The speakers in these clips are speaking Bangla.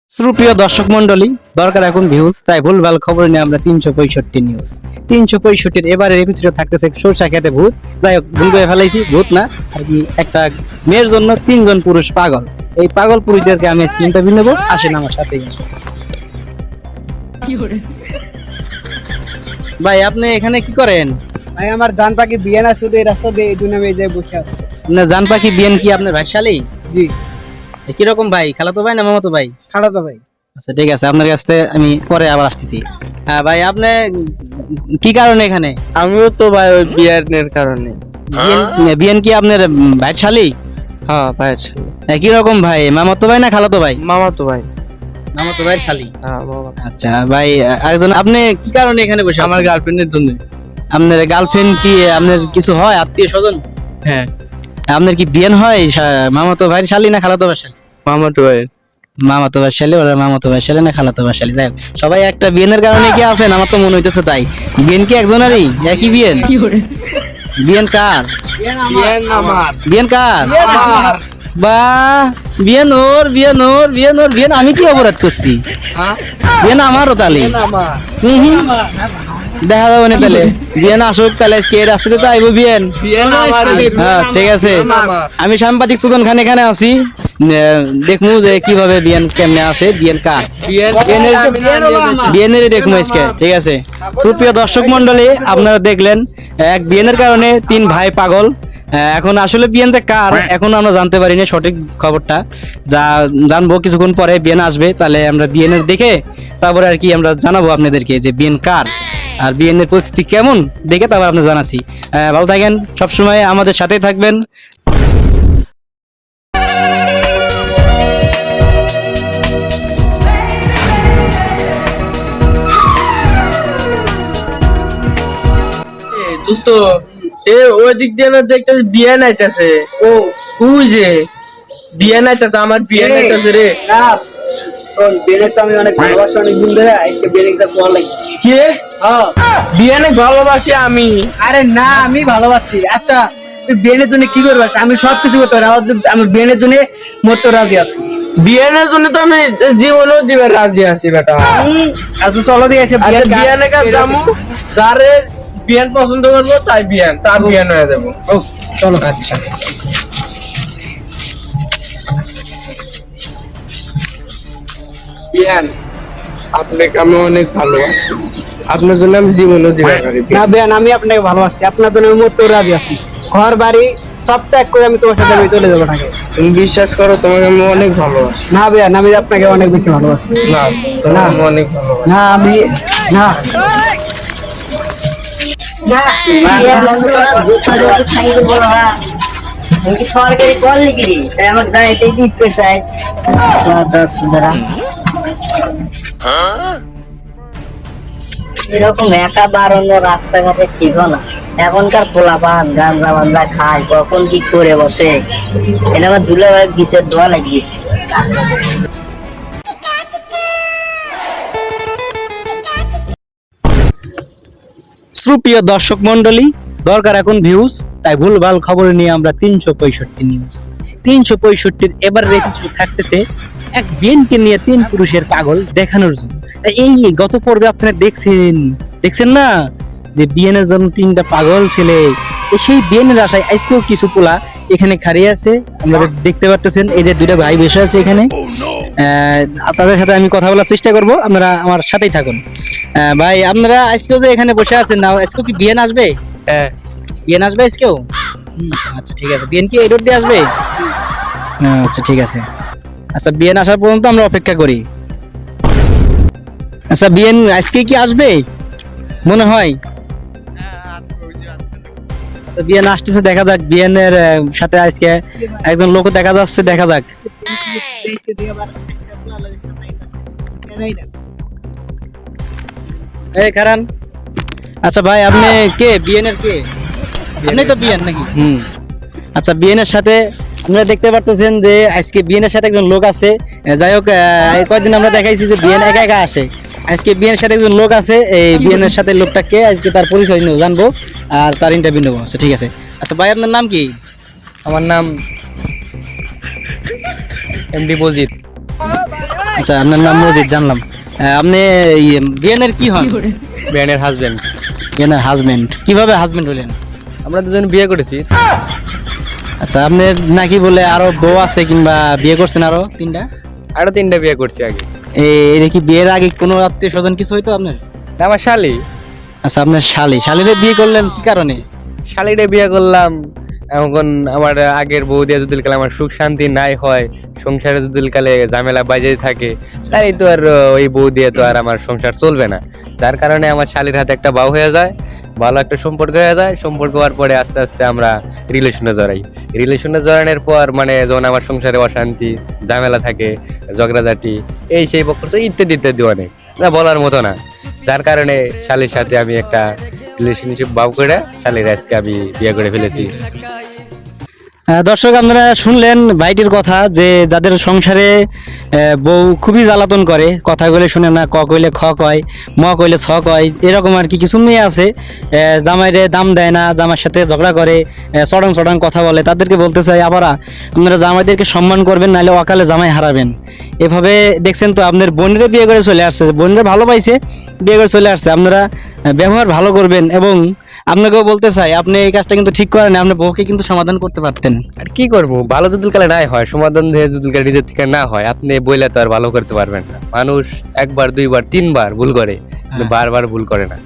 সুপ্রিয় দর্শক মন্ডলী, দরকার এখন ভিউজ, তাই ভুলভাল খবর নিয়ে আমরা 365 নিউজ। 365 এবারের এপিসোডে থাকতেছে সরষা খেতে ভূত। যাই হোক, ভুল করে ফেলাইছি, ভূত না আর কি, একটা মেয়ের জন্য 3জন পুরুষ পাগল। এই পাগল পুরুষদেরকে আমি আজকে ইন্টারভিউ নেবো, আসেন আমার সাথে। ভাই আপনি এখানে কি করেন? ভাই আমার জান পাখি বিয়ে না, শুধু এই রাস্তা দিয়ে এই জন্য আমি এই জায়গায় বসে আছি। আপনার জান পাখি বিয়েন কি আপনার ভাইশালী? জি। কিরকম ভাই, খালাতো ভাই না মামাতো ভাই? খালাতো ভাই। আচ্ছা ঠিক আছে, আপনার কাছ থেকে আমি পরে আবার আসতেছি। হ্যাঁ ভাই, আপনি কি কারণে এখানে? আমিও তো ভাই ওই বিয়ানের কারণে। বিয়েন কি আপনার ভাইশালী? হ্যাঁ ভাইয়ের ছেলে। কিরকম ভাই, মামাতো ভাই না খালাতো ভাই? মামা তো ভাই। মামাতো ভাইয়ের শালী। হ্যাঁ মামা। আচ্ছা ভাই, আরেকজন, আপনি কি কারণে এখানে বসে আছেন? আমার গার্লফ্রেন্ডের জন্য। আপনার গার্লফ্রেন্ড কি আপনার কিছু হয়, আত্মীয় স্বজন? হ্যাঁ আপনার কি বিয়েন হয় মামাতো ভাইয়ের শালী না খালাতো ভাইয়ের শালী? মামা তো ভাই। মামাতো ভাইয়ের শালী, ওরা মামাতো ভাইয়ের শালী না খালাতো ভাইয়ের শালী? যাই হোক, সবাই একটা বিয়েনের কারণে কি আছেন, আমার তো মনে হইতেছে তাই। বিয়েন কি একজনেরই, একই বিয়েন? বিয়েন কার? বিয়ান আমার। বিয়েন কার? আমার। বা বিয়েন ওর, বিয়েন ওর, বিয়েন ওর, বিয়েন আমি কি অপরাধ করছি? হ্যাঁ বিয়েন আমারও তাহলে। আমার। দেখা যাবে না তাহলে, বিয়েন আসুক তাহলে, আজকে এই রাস্তাতে তো আইবো বিয়েন। বিয়ান আমার। হ্যাঁ ঠিক আছে, আমি সাংবাদিক সুজন খান এখানে আছি, দেখমু যে কিভাবে বিয়েন কেমনে আসে, বিয়েন কার। বিয়েনের দেখবো আজকে, ঠিক আছে। সুপ্রিয় দর্শক মন্ডলী, আপনারা দেখলেন এক বিয়েনের কারণে 3 ভাই পাগল। এখন আসলে বিয়েন যে কার এখন আমরা জানতে পারিনি সঠিক খবরটা, যা জানবো কিছুক্ষণ পরে। বিয়েন আসবে, তাহলে আমরা বিয়েনের দেখে তারপরে আর কি আমরা জানাবো আপনাদেরকে যে বিয়েন কার আর বিয়েনের পরিস্থিতি কেমন দেখে তারপর আপনার জানাচ্ছি। ভালো থাকেন, সবসময় আমাদের সাথেই থাকবেন। দোস্ত, এ ওই দিক দিয়ে না দেখতে বিয়ান আইতাছে। ও ওই যে বিয়ান আইতাছে, আমার বিয়ান আইতাছে রে। না শোন, বিয়ে তো আমি অনেক ভালোবাসি, অনেক দিন ধরে। আজকে বিয়ে একটা কল লাগি। কে? হ্যাঁ। বিয়ানে ভালোবাসি আমি। আরে না, আমি ভালোবাসি। আচ্ছা তুই বিয়ের জন্য কি করবি? আমি সব কিছু করতে পারি। আমি বিয়ের জন্য মরতে রাজি আছি। বিয়ানের জন্য তো আমি জীবনও দিবে রাজি আছি বেটা। আচ্ছা চলো দিয়ে এসে আচ্ছা বিয়ানে কাজ যাবো, যারে বিয়ান পছন্দ করবো তাই বিয়ান, তার বিয়ান হয়ে যাবো। চলো। আচ্ছা বিয়ান, আপনাকে আমি অনেক ভালোবাসি, আপনার জন্য আমি জীবনও দিতে পারি। না বিয়ান, আমি আপনাকে ভালোবাসি, আপনার জন্য আমি মরতে রাজি আছি। ঘর বাড়ি সব ত্যাগ করে আমি তোমার সাথে আমি চলে যাবো ঢাকায়। তুমি বিশ্বাস করো, তোমাকে আমি অনেক ভালোবাসি। না বিয়ান, আমি আপনাকে অনেক বেশি ভালোবাসি। না তোমাকে আমি অনেক ভালোবাসি। না আমি না সরকারি কল লিখি আমাকে যাইতে দিতে চাই। এরকম একা বাড়ানো রাস্তাঘাটে ঠিক না। এখনকার পোলাপান গাঁজা বাঞ্জা খায়, কখন কি করে বসে। এটা আমার দুলে ভাই বিচের দোয়া লাগিয়ে। সুপ্রিয় দর্শক মন্ডলী, দরকার এখন ভিউজ, তাই ভুলভাল খবর নিয়ে আমরা 365 নিউজ। 365 এবারের এপিসোড থাকতেছে এক বিয়েনকে নিয়ে 3 পুরুষের পাগল দেখানোর জন্য। এই গত পর্বে আপনারা দেখছেন না যে বিয়েনের জন্য 3টা পাগল ছেলে। সেই বিয়েনের আশায় আজকেও কিছু পোলা এখানে খাড়িয়ে আছে, আপনারা দেখতে পারতেছেন। এই যে 2টা ভাই বসে আছে এখানে, তাদের সাথে আমি কথা বলার চেষ্টা করব, আপনারা আমার সাথেই থাকুন। ভাই আপনারা আজকেও যে এখানে বসে আছেন না, আজকেও কি বিয়েন আসবে? হ্যাঁ বিয়েন আসবে আজকেও? আচ্ছা ঠিক আছে, বিয়েন কি এই রোড দিয়ে আসবে? আচ্ছা ঠিক আছে। আচ্ছা বিয়েন আসার পর্যন্ত আমরা অপেক্ষা করি। আচ্ছা বিয়েন আজকে কি আসবে মনে হয়? আচ্ছা বিয়েন আসতেছে, দেখা যাক। বিয়েনের সাথে আজকে একজন লোক দেখা যাচ্ছে, দেখা যাক। এই কারণ, আচ্ছা ভাই আপনি কে, বিয়েনের কে? আপনি তো বিয়েন নাকি? আচ্ছা বিয়েনের সাথে আপনারা দেখতে পারতেছেন যে আজকে বিয়েনের সাথে একজন লোক আছে। যাই হোক, কয়েকদিন আমরা দেখাইছি যে বিয়েন একা একা আসে, আজকে বিয়েনের সাথে একজন লোক আছে। এই বিয়েনের সাথে লোকটা কে, আজকে তার পরিচয় জানবো আর তার ইন্টারভিউ নেবো। আচ্ছা ঠিক আছে। আচ্ছা ভাই আপনার নাম কি? আমার নাম এমডি বজিত। আচ্ছা, আপনার নাম মজিদ, জানলাম। আপনি বিয়েনের কি হন? বিয়ানের হাজবেন্ড। বিয়েনের হাজবেন্ড। কিভাবে হাজবেন্ড হলেন? আমরা দুজন বিয়ে করেছি। আচ্ছা, আপনি নাকি বলে আরো বউ আছে কিংবা বিয়ে করছেন আরো 3টা? আরো 3টা বিয়ে করছি আগে। এটা কি বিয়ের আগে কোনো আত্মীয় স্বজন কিছু হইতো আপনার? আমার শালি। আচ্ছা, আপনার শালিরে বিয়ে করলেন কি কারণে? শালিরে বিয়ে করলাম, এখন আমার আগের বউ দিয়ে যদি কালে আমার সুখ শান্তি নাই হয়, সংসারে যদি কালে ঝামেলা বাজে থাকে, তাই তো আর ওই বউ দিয়ে তো আর আমার সংসার চলবে না। যার কারণে আমার শালির হাতে একটা বাউ হয়ে যায়, ভালো একটা সম্পর্ক হয়ে যায়। সম্পর্ক হওয়ার পরে আস্তে আস্তে আমরা রিলেশনে জড়াই। রিলেশনে জড়ানোর পর মানে যখন আমার সংসারে অশান্তি ঝামেলা থাকে, ঝগড়াঝাটি এই সেই বকরছে ইত্যাদি ইত্যাদি অনেক, যা বলার মতো না। যার কারণে শালির সাথে আমি একটা রিলেশনশিপ বাউ করে শালির আজকে আমি বিয়ে করে ফেলেছি। দর্শক, আপনারা শুনলেন ভাইটির কথা যে যাদের সংসারে বউ খুবই জ্বালাতন করে, কথা কইলে শুনে না, ক কইলে খ কয়, ম কইলে ছ কয়, এরকম আর কি কিছু মেয়ে আছে জামাইরে দাম দেয় না, জামাইয়ের সাথে ঝগড়া করে, চড়াং চড়াং কথা বলে। তাদেরকে বলতে চাই আবার আপনারা জামাইদেরকে সম্মান করবেন, নাহলে অকালে জামাই হারাবেন। এভাবে দেখছেন তো আপনার বোনেরে বিয়ে করে চলে আসছে, বোনেরে ভালো পাইছে বিয়ে করে চলে আসছে। আপনারা ব্যবহার ভালো করবেন। এবং আপনাকেও বলতে চাই, আপনি এই কাজটা কিন্তু ঠিক করেন, আপনার বউকে কিন্তু সমাধান করতে পারতেন। আর কি করবো, ভালো যদি কালে নাই হয়, সমাধান দিয়ে যদি কালে নিজের থেকে না হয়, আপনি বইলে তো আর ভালো করতে পারবেন না। মানুষ 1বার 2বার 3বার ভুল করে, বারবার ভুল করে না।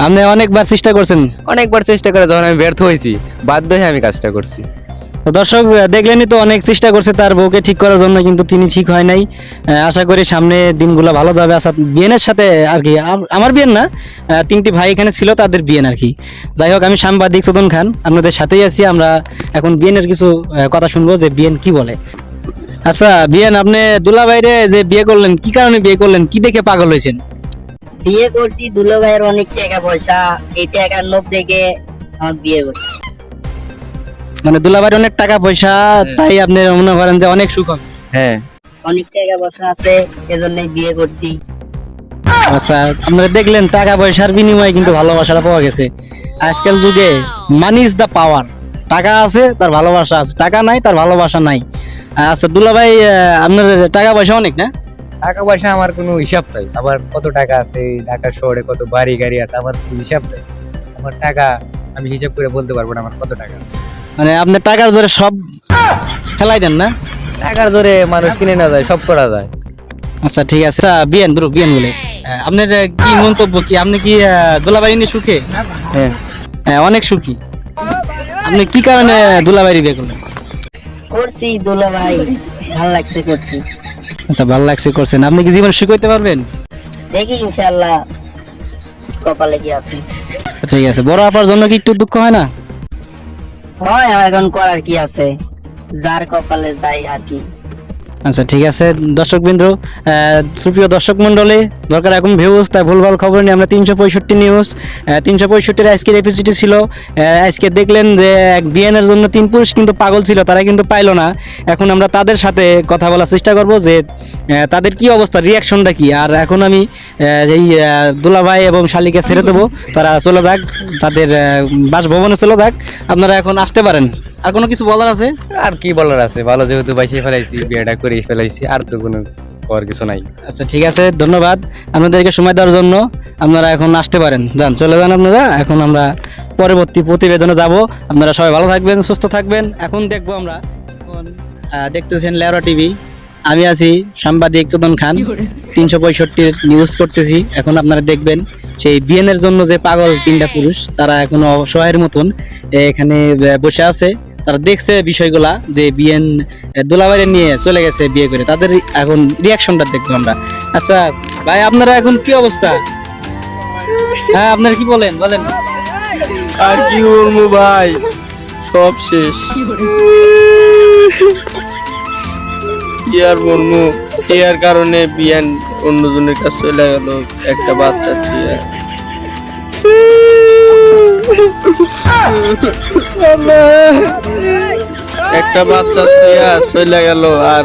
আপনি অনেকবার চেষ্টা করছেন? অনেকবার চেষ্টা করে যখন আমি ব্যর্থ হয়েছি, বাধ্য হয়ে আমি কাজটা করছি। তো দর্শক, দেখলেনই তো, অনেক চেষ্টা করছে তার বউকে ঠিক করার জন্য, কিন্তু তিনি ঠিক হয় নাই। আশা করি সামনে দিনগুলো ভালো যাবে। আচ্ছা, বিয়েনের সাথে আর কি, আমার বিয়েন না, 3টি ভাই এখানে ছিল, তাদের বিয়েন আর কি। যাই হোক, আমি সাংবাদিক চোদন খান, আপনাদের সাথেই আছি। আমরা এখন বিয়েনের কিছু কথা শুনবো যে বিয়েন কি বলে। আচ্ছা বিয়েন, আপনি দুলাভাইরে যে বিয়ে করলেন, কি কারণে বিয়ে করলেন, কি দেখে পাগল হয়েছেন? বিয়ে করছি দুলো ভাইয়ের অনেক টাকা পয়সা, এই টাকার লোভ দেখে আমার বিয়ে করছি। মানে দুলাভাইয়ের অনেক টাকা পয়সা, তাই আপনি মনে করেন যে অনেক সুখ হবে? হ্যাঁ, অনেক টাকা পয়সা আছে, এজন্যই বিয়ে করছি। আচ্ছা, আপনারা দেখলেন টাকা পয়সার বিনিময়ে কিন্তু ভালোবাসাটা পাওয়া গেছে। আজকাল যুগে মানি ইজ দ্য পাওয়ার। টাকা আছে তার ভালোবাসা আছে, টাকা নাই তার ভালোবাসা নাই। আচ্ছা দুলাভাই, আপনার টাকা পয়সা অনেক না? টাকা পয়সা আমার কোনো হিসাব নাই। আমার কত টাকা আছে, ঢাকা শহরে কত বাড়ি গাড়ি আছে, আমার কোনো হিসাব নাই। আমার টাকা আমি হিসাব করে বলতে পারবো না আমার কত টাকা আছে। মানে আপনি টাকার জোরে সব ফেলাই দেন না? টাকার জোরে মানুষ কিনে না যায়, সব করা যায়। আচ্ছা ঠিক আছে। আচ্ছা বিয়েন বলে আপনার কি মন্তব্য, কি আপনি কি দুলাভাই নিয়ে সুখে? হ্যাঁ, অনেক সুখী। আপনি কি কারণে দুলাভাই বিয়ে করলেন? করছি দুলো ভাই, ভালো লাগছে করছি। আচ্ছা, ভালো লাগছে করছেন। আপনি কি জীবনে সুখ হইতে পারবেন? দেখি ইনশাআল্লাহ কপালে কি আছে। ঠিক আছে। বড় আপার জন্য কি একটু দুঃখ হয় না? হয়, এখন করার কি আছে, যার কপালে যাই আর কি। আচ্ছা ঠিক আছে। দর্শকবৃন্দ, সুপ্রিয় দর্শক মন্ডলী, দরকার এখন ভিউজ, তাই ভুলভাল খবর নিয়ে আমরা 365 নিউজ, 365 আজকের এপিসোডটি ছিল। আজকে দেখলেন যে এক বিয়েনের জন্য 3 পুরুষ কিন্তু পাগল ছিল, তারা কিন্তু পাইলো না। এখন আমরা তাদের সাথে কথা বলার চেষ্টা করব যে তাদের কি অবস্থা, রিয়াকশনটা কি। আর এখন আমি এই দুলাভাই এবং শালিকে ছেড়ে দেবো, তারা চলে যাক, তাদের বাসভবনে চলে যাক। আপনারা এখন আসতে পারেন। আর কোনো কিছু বলার আছে? আর কি বলার আছে, ভালো যেহেতু বাইসে ফেলাইছি, বিয়েটা করে ফেলাইছি, আর তো কোনো করার কিছু নাই। আচ্ছা ঠিক আছে, ধন্যবাদ আপনাদেরকে সময় দেওয়ার জন্য। আপনারা এখন আসতে পারেন, যান, চলে যান আপনারা। এখন আমরা পরবর্তী প্রতিবেদনে যাব। আপনারা সবাই ভালো থাকবেন, সুস্থ থাকবেন। এখন দেখবো আমরা, এখন দেখতেছেন লেরা টিভি, আমি আছি সাংবাদিক চোদন খান, 365 নিউজ করতেছি। এখন আপনারা দেখবেন সেই বিয়েনের জন্য যে পাগল 3টা পুরুষ, তারা এখনো অসহায়ের মতন এখানে বসে আছে। তারা দেখছে বিষয়গুলা যে বিয়েন দুলাভাইরে নিয়ে চলে গেছে বিয়ে করে, তাদের এখন রিয়াকশনটা দেখবো আমরা। আচ্ছা ভাই, আপনারা এখন কি অবস্থা? হ্যাঁ, আপনারা কি বলেন? আর কি বলবো ভাই, সব শেষ। কি আর বলবো, এর কারণে বিয়ান অন্যজনের কাছে চলে গেল, একটা বাচ্চা দিয়ে। একটা বাচ্চা দিয়া চলে গেল, আর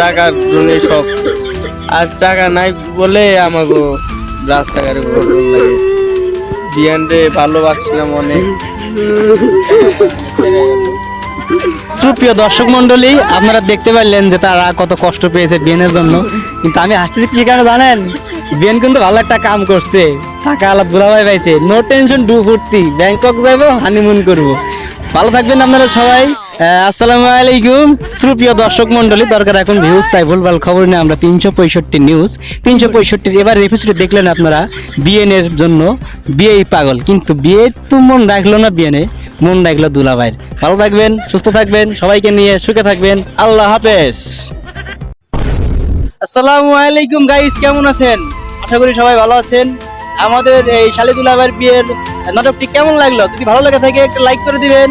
টাকার জন্য সব। আজ টাকা নাই বলে আমাকে রাস্তাঘাটে ঘোরার লাগে। বিয়ান রে ভালোবাসছিলাম অনেক, সুপ্রিয় দর্শক মন্ডলী, আপনারা দেখতে পারলেন যে তারা কত কষ্ট পেয়েছে বিয়েনের জন্য, কিন্তু আমি হাসতেছি কি কারণে জানেন? বিয়েন কিন্তু ভালো একটা কাম করছে, টাকা আলাপ দুলাভাই পাইছে, নো টেনশন ডু ফুর্তি, ব্যাংকক যাবো, হানিমুন করব। ভালো থাকবেন আপনারা সবাই। আসসালামু আলাইকুম। সুপ্রিয় দর্শক মন্ডলী, দরকার এখন ভিউজ, তাই ভুলভাল খবর নিয়ে আমরা 365 নিউজ 365 এবার এপিসোডে দেখলেন আপনারা বিয়েনের জন্য বিয়েই পাগল, কিন্তু বিয়ে তো মন রাখলো না বিয়েনে, মন রাখলো দুলাভাইয়ের। ভালো থাকবেন, সুস্থ থাকবেন, সবাইকে নিয়ে সুখে থাকবেন। আল্লাহ হাফেজ। আসসালামু আলাইকুম গাইস, কেমন আছেন? আশা করি সবাই ভালো আছেন। আমাদের এই শালি দুলাভাইয়ের বিয়ের নাটকটি কেমন লাগলো? যদি ভালো লেগে থাকে একটা লাইক করে দিবেন,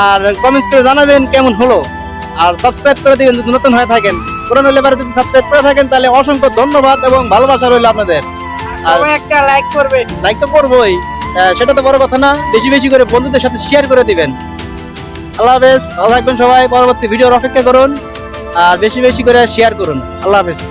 আর কমেন্টস করে জানাবেন কেমন হলো, আর সাবস্ক্রাইব করে দিবেন যদি নতুন হয়ে থাকেন। পুরানো হলে এবারে যদি সাবস্ক্রাইব করে থাকেন তাহলে অসংখ্য ধন্যবাদ এবং ভালোবাসা রইল আপনাদের। আর একটা লাইক করবেন। লাইক তো করবোই, সেটা তো বড় কথা না, বেশি বেশি করে বন্ধুদের সাথে শেয়ার করে দিবেন। আল্লাহ হাফেজ, ভালো থাকবেন সবাই। পরবর্তী ভিডিওর অপেক্ষা করুন আর বেশি বেশি করে শেয়ার করুন। আল্লাহ হাফেজ।